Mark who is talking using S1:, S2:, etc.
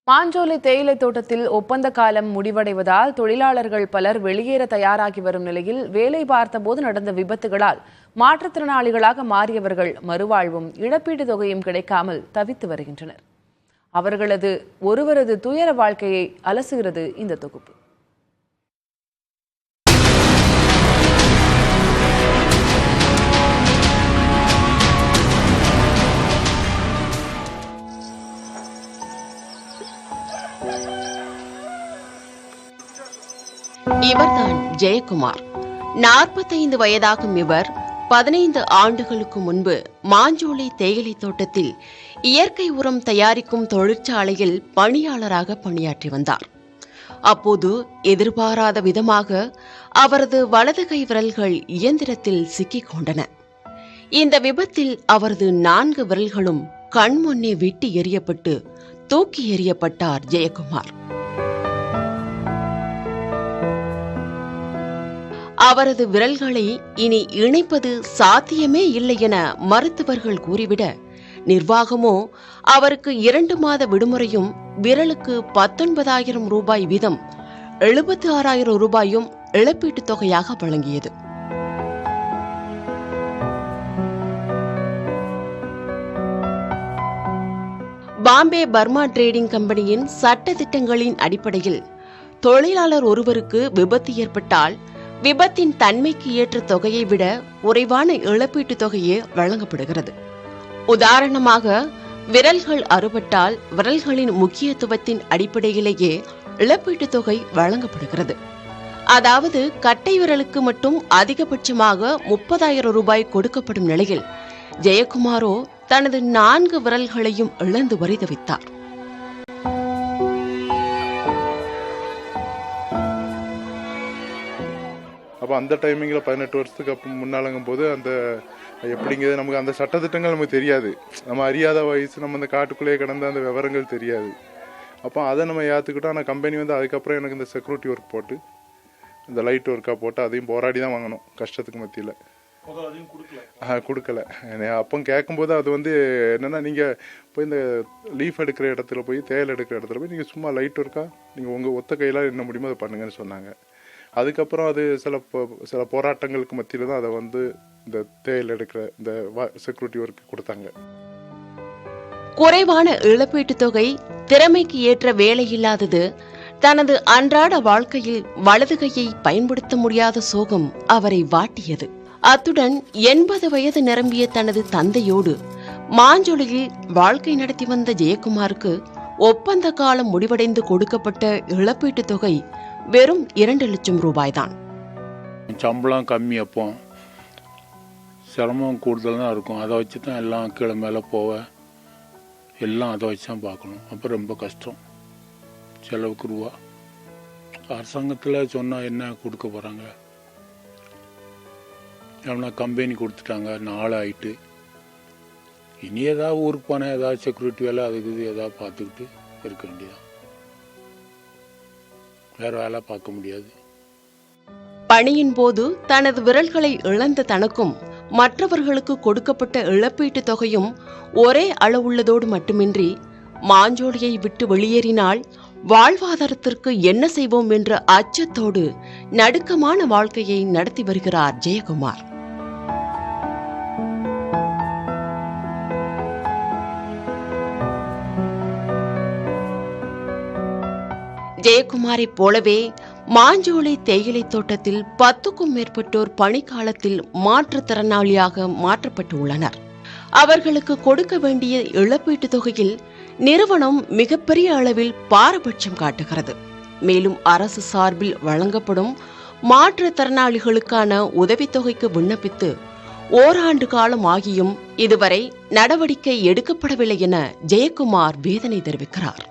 S1: மாஞ்சோலை தேயிலை தோட்டத்தில் ஒப்பந்த காலம் முடிவடைவதால் தொழிலாளர்கள் பலர் வெளியேற தயாராகி வரும் நிலையில் வேலை பார்த்தபோது நடந்த விபத்துகளால் மாற்றுத்திறனாளிகளாக மாறியவர்கள் மறுவாழ்வும் இழப்பீடு தொகையும் கிடைக்காமல் தவித்து வருகின்றனர். அவர்களது ஒருவரது துயர வாழ்க்கையை அலசுகிறது இந்த தொகுப்பு.
S2: இவர்தான் ஜெயக்குமார். 45 வயதாகும் இவர் 15 ஆண்டுகளுக்கு முன்பு மாஞ்சோலை தேயிலை தோட்டத்தில் இயற்கை உரம் தயாரிக்கும் தொழிற்சாலையில் பணியாளராக பணியாற்றி வந்தார். அப்போது எதிர்பாராத விதமாக அவரது வலது கை விரல்கள் இயந்திரத்தில் சிக்கிக் கொண்டன. இந்த விபத்தில் அவரது 4 விரல்களும் கண்முன்னே வெட்டி எறியப்பட்டு தூக்கி எறியப்பட்டார் ஜெயக்குமார். அவரது விரல்களை இனி இணைப்பது சாத்தியமே இல்லை என மருத்துவர்கள் கூறிவிட, நிர்வாகமோ அவருக்கு 2 மாத விடுமுறையும் விரலுக்கு 19,000 ரூபாய் வீதம் 76,000 ரூபாயும் இழப்பீட்டுத் தொகையாக வழங்கியது. பாம்பே பர்மா டிரேடிங் கம்பெனியின் சட்ட திட்டங்களின் அடிப்படையில் தொழிலாளர் ஒருவருக்கு விபத்து ஏற்பட்டால் விபத்தின் தன்மைக்கு ஏற்ற தொகையை விட குறைவான இழப்பீட்டுத் தொகையே வழங்கப்படுகிறது. உதாரணமாக, விரல்கள் அறுபட்டால் விரல்களின் முக்கியத்துவத்தின் அடிப்படையிலேயே இழப்பீட்டுத் தொகை வழங்கப்படுகிறது. அதாவது கட்டை விரலுக்கு மட்டும் அதிகபட்சமாக 30,000 ரூபாய் கொடுக்கப்படும் நிலையில் ஜெயக்குமாரோ தனது 4 விரல்களையும் இழந்து வரிதவித்தார்.
S3: அப்போ அந்த டைமிங்கில் 18 வருஷத்துக்கு அப்போ முன்னாலங்கும் போது அந்த எப்படிங்கிறது நமக்கு அந்த சட்டத்திட்டங்கள் நமக்கு தெரியாது. நம்ம அறியாத வயசு, நம்ம அந்த காட்டுக்குள்ளேயே கிடந்த அந்த விவரங்கள் தெரியாது. அப்போ அதை நம்ம ஏற்றுக்கிட்டோம். ஆனால் கம்பெனி அதுக்கப்புறம் எனக்கு இந்த செக்யூரிட்டி ஒர்க் போட்டு இந்த லைட் ஒர்க்காக போட்டு அதையும் போராடி தான் வாங்கணும் கஷ்டத்துக்கு மத்தியில். கொடுக்கல. அப்போ கேட்கும்போது அது என்னென்னா, நீங்கள் போய் இந்த லீஃப் எடுக்கிற இடத்துல போய் தேயிலை எடுக்கிற இடத்துல போய் நீங்கள் சும்மா லைட் ஒர்க்காக நீங்கள் உங்கள் ஒத்த கையில் என்ன முடியுமோ அதை பண்ணுங்கன்னு சொன்னாங்க. அதுக்கப்புறம் அது சில போராட்டங்களுக்கு மத்தியில் தான் அதை இந்த தேயிலை எடுக்கிற இந்த செக்யூரிட்டி ஒர்க் கொடுத்தாங்க.
S2: குறைவான இழப்பீட்டுத் தொகை, திறமைக்கு ஏற்ற வேலை இல்லாதது, தனது அன்றாட வாழ்க்கையில் வலது கையை பயன்படுத்த முடியாத சோகம் அவரை வாட்டியது. அத்துடன் 80 வயது நிரம்பிய தனது தந்தையோடு மாஞ்சோலையில் வாழ்க்கை நடத்தி வந்த ஜெயக்குமாருக்கு ஒப்பந்த காலம் முடிவடைந்து கொடுக்கப்பட்ட இழப்பீட்டுத் தொகை வெறும் 2 லட்சம் ரூபாய் தான்.
S4: சம்பளம் கம்மி, அப்போ சிரமம் கூடுதல் தான் இருக்கும். அதை வச்சு தான் எல்லாம் கீழே மேலே போவ, எல்லாம் அதை வச்சு தான் பார்க்கணும். அப்போ ரொம்ப கஷ்டம். செலவுக்கு ரூபா அரசாங்கத்தில் சொன்னால் என்ன கொடுக்க போகிறாங்க? எவ்வளோ கம்பெனி கொடுத்துட்டாங்க, 4 ஆகிட்டு. இனி ஏதாவது ஊருக்கு போனால் ஏதாவது செக்யூரிட்டி வேலை அதுக்கு ஏதாவது பார்த்துக்கிட்டு இருக்க வேண்டியதான். வேற வேலை பார்க்க முடியாது.
S2: பணியின் போது தனது விரல்களை இழந்த தனக்கும் மற்றவர்களுக்கு கொடுக்கப்பட்ட இழப்பீட்டுத் தொகையும் ஒரே அளவுள்ளதோடு மட்டுமின்றி, மாஞ்சோலையை விட்டு வெளியேறினால் வாழ்வாதாரத்திற்கு என்ன செய்வோம் என்ற அச்சத்தோடு நடுக்கமான வாழ்க்கையை நடத்தி வருகிறார் ஜெயக்குமார். ஜெயக்குமாரை போலவே மாஞ்சோலை தேயிலை தோட்டத்தில் 10க்கும் மேற்பட்டோர் பணிக்காலத்தில் மாற்றுத்திறனாளியாக மாற்றப்பட்டுள்ளனர். அவர்களுக்கு கொடுக்க வேண்டிய இழப்பீட்டுத் தொகையில் நிறுவனம் மிகப்பெரிய அளவில் பாரபட்சம் காட்டுகிறது. மேலும் அரசு சார்பில் வழங்கப்படும் மாற்றுத்திறனாளிகளுக்கான உதவித்தொகைக்கு விண்ணப்பித்து ஓராண்டு காலம் ஆகியும் இதுவரை நடவடிக்கை எடுக்கப்படவில்லை என ஜெயக்குமார் வேதனை தெரிவிக்கிறார்.